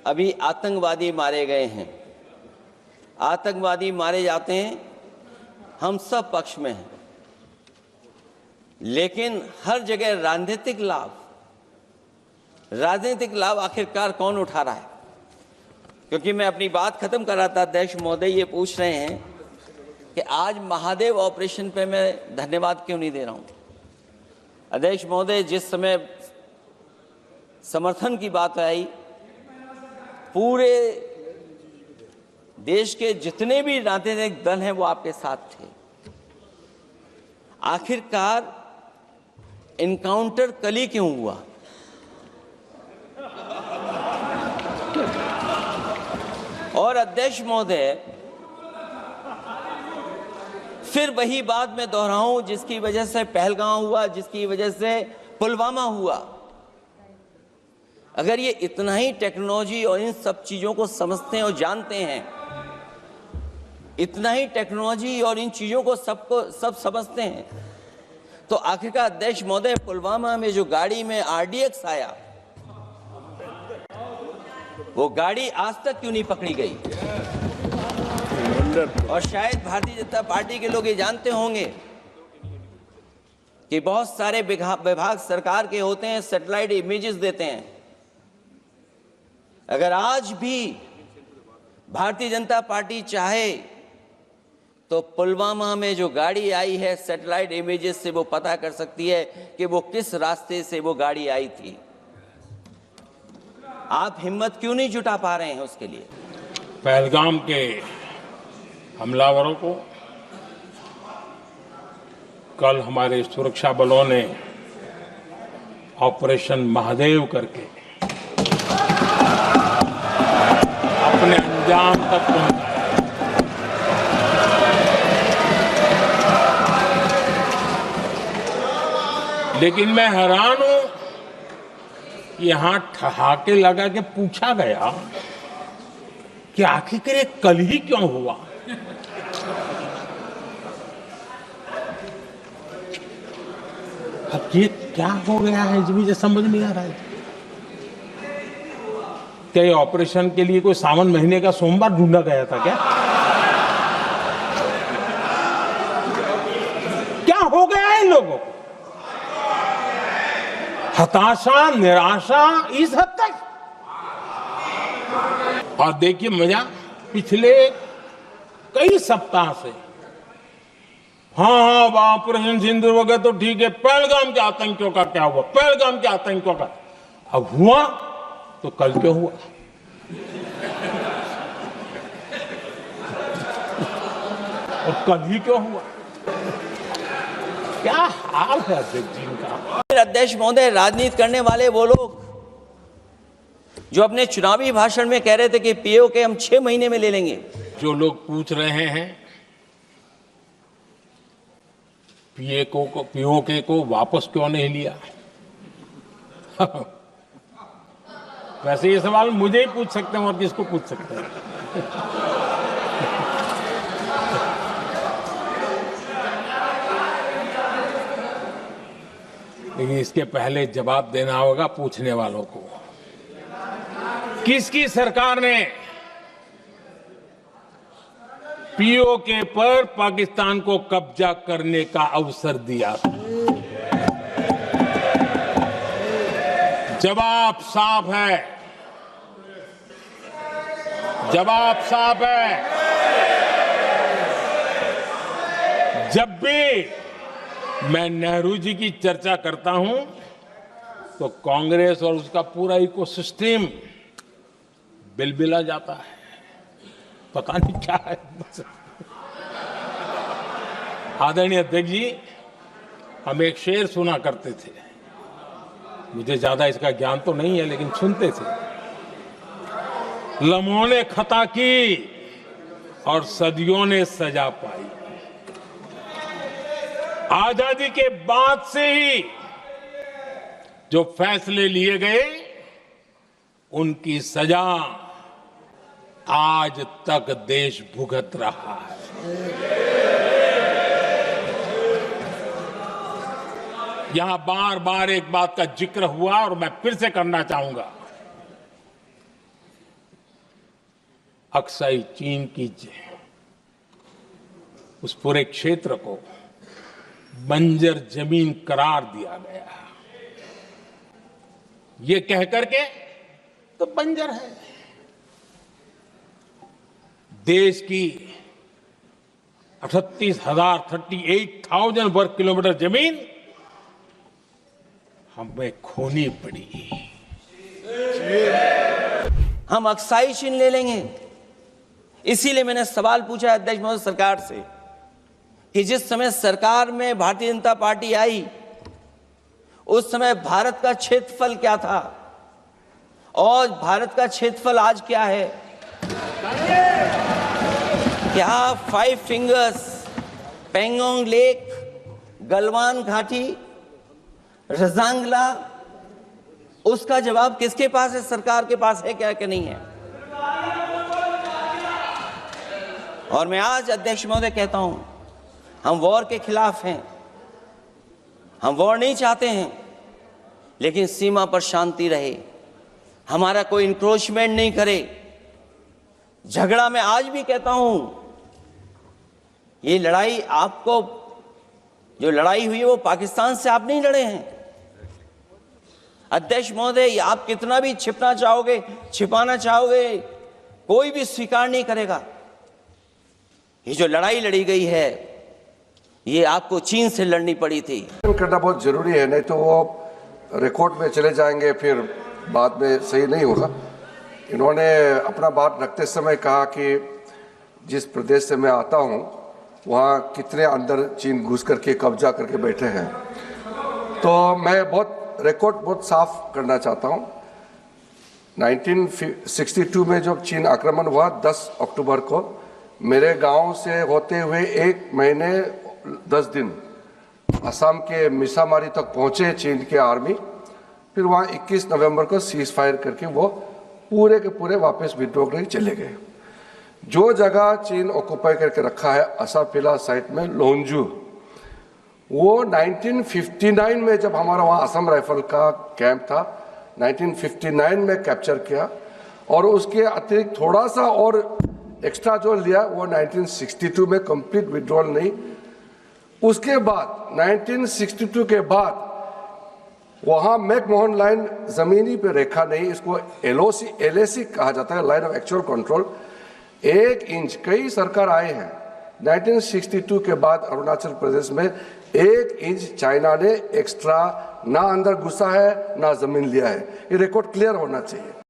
अभी आतंकवादी मारे गए हैं, आतंकवादी मारे जाते हैं, हम सब पक्ष में हैं, लेकिन हर जगह राजनीतिक लाभ आखिरकार कौन उठा रहा है? क्योंकि मैं अपनी बात खत्म कर रहा था, अध्यक्ष महोदय ये पूछ रहे हैं कि आज महादेव ऑपरेशन पे मैं धन्यवाद क्यों नहीं दे रहा हूं। अध्यक्ष महोदय, जिस समय समर्थन की बात आई, पूरे देश के जितने भी राजनीतिक दल हैं वो आपके साथ थे। आखिरकार इनकाउंटर कल ही क्यों हुआ? और अध्यक्ष महोदय, फिर वही बात मैं दोहराऊं जिसकी वजह से पहलगाम हुआ, जिसकी वजह से पुलवामा हुआ। अगर ये इतना ही टेक्नोलॉजी और इन सब चीजों को समझते हैं और जानते हैं, इतना ही टेक्नोलॉजी और इन चीजों को सब समझते हैं, तो आखिरकार अध्यक्ष महोदय, पुलवामा में जो गाड़ी में RDX आया, वो गाड़ी आज तक क्यों नहीं पकड़ी गई? और शायद भारतीय जनता पार्टी के लोग ये जानते होंगे कि बहुत सारे विभाग सरकार के होते हैं, सैटेलाइट इमेजेस देते हैं। अगर आज भी भारतीय जनता पार्टी चाहे तो पुलवामा में जो गाड़ी आई है, सैटेलाइट इमेजेस से वो पता कर सकती है कि वो किस रास्ते से वो गाड़ी आई थी। आप हिम्मत क्यों नहीं जुटा पा रहे हैं उसके लिए? पहलगाम के हमलावरों को कल हमारे सुरक्षा बलों ने ऑपरेशन महादेव करके अपने अंजाम तक पहुंचाया। लेकिन मैं हैरान हूं, यहां ठहाके लगा के पूछा गया कि आखिर ये कल ही क्यों हुआ। अब ये क्या हो गया है, मुझे समझ नहीं आ रहा है। क्या ये ऑपरेशन के लिए कोई सावन महीने का सोमवार ढूंढा गया था क्या? क्या हो गया है इन लोगों को? हताशा, निराशा इस हद तक। और देखिए मजा, पिछले कई सप्ताह से हाँ ऑपरेशन सिंदूर वगैरह तो ठीक है, पहलगाम के आतंकियों का क्या हुआ, पहलगाम के आतंकियों का। अब हुआ तो कल क्यों हुआ? और कल ही क्यों हुआ? क्या हाल है अध्यक्ष जी का? अध्यक्ष महोदय, राजनीति करने वाले वो लोग जो अपने चुनावी भाषण में कह रहे थे कि POK हम 6 महीने में ले लेंगे। जो लोग पूछ रहे हैं POK को वापस क्यों नहीं लिया, वैसे ये सवाल मुझे ही पूछ सकते हैं और किसको पूछ सकते हैं। लेकिन इसके पहले जवाब देना होगा पूछने वालों को। किसकी सरकार ने POK पर पाकिस्तान को कब्जा करने का अवसर दिया? जवाब साफ है, जवाब साफ है। जब भी मैं नेहरू जी की चर्चा करता हूं तो कांग्रेस और उसका पूरा इकोसिस्टम बिलबिला जाता है, पता नहीं क्या है। आदरणीय अध्यक्ष जी, हम एक शेर सुना करते थे, मुझे ज्यादा इसका ज्ञान तो नहीं है लेकिन सुनते थे। लम्हों ने खता की और सदियों ने सजा पाई। आजादी के बाद से ही जो फैसले लिए गए उनकी सजा आज तक देश भुगत रहा है। यहां बार बार एक बात का जिक्र हुआ और मैं फिर से करना चाहूंगा। अक्साई चीन की उस पूरे क्षेत्र को बंजर जमीन करार दिया गया। ये कह करके तो बंजर है। देश की 38,000 वर्ग किलोमीटर जमीन हमें खोनी पड़ी। हम अक्साई चीन ले लेंगे। इसीलिए मैंने सवाल पूछा अध्यक्ष महोदय सरकार से कि जिस समय सरकार में भारतीय जनता पार्टी आई उस समय भारत का क्षेत्रफल क्या था और भारत का क्षेत्रफल आज क्या है? क्या 5 फिंगर्स, पेंगोंग लेक, गलवान घाटी, रजांगला, उसका जवाब किसके पास है? सरकार के पास है क्या कि नहीं है? और मैं आज अध्यक्ष महोदय कहता हूं, हम वॉर के खिलाफ हैं, हम वॉर नहीं चाहते हैं, लेकिन सीमा पर शांति रहे, हमारा कोई इंक्रोचमेंट नहीं करे। झगड़ा मैं आज भी कहता हूं, ये लड़ाई आपको जो लड़ाई हुई है वो पाकिस्तान से आप नहीं लड़े हैं। अध्यक्ष महोदय, आप कितना भी छिपना चाहोगे, छिपाना चाहोगे, कोई भी स्वीकार नहीं करेगा। ये जो लड़ाई लड़ी गई है ये आपको चीन से लड़नी पड़ी थी। करना बहुत जरूरी है, नहीं तो वो रिकॉर्ड में चले जाएंगे, फिर बाद में सही नहीं होगा। इन्होंने अपना बात रखते समय कहा कि जिस प्रदेश से मैं आता हूँ वहाँ कितने अंदर चीन घुस करके कब्जा करके बैठे हैं। तो मैं रिकॉर्ड बहुत साफ करना चाहता हूँ। 1962 में जब चीन आक्रमण हुआ 10 अक्टूबर को, मेरे गांव से होते हुए 1 महीने 10 दिन असम के मिसामारी तक पहुंचे चीन के आर्मी। फिर वहाँ 21 नवंबर को सीज फायर करके वो पूरे के पूरे वापस विड्रॉ करके चले गए। जो जगह चीन ऑक्युपाई करके रखा है असाफिला साइट में लोंजू, वो 1959 में जब हमारा वहाँ असम राइफल का कैंप था 1959 में कैप्चर किया, और उसके अतिरिक्त थोड़ा सा और एक्स्ट्रा जो लिया वो 1962 में कंप्लीट विड्रॉल नहीं। उसके बाद 1962 के बाद वहाँ मैकमोहन लाइन जमीनी पे रेखा नहीं, इसको LAC कहा जाता है, line of actual control. 1 inch, कई सरकार आए हैं 1962 के बाद अरुणाचल प्रदेश में 1 इंच चाइना ने एक्स्ट्रा ना अंदर घुसा है ना जमीन लिया है। ये रिकॉर्ड क्लियर होना चाहिए।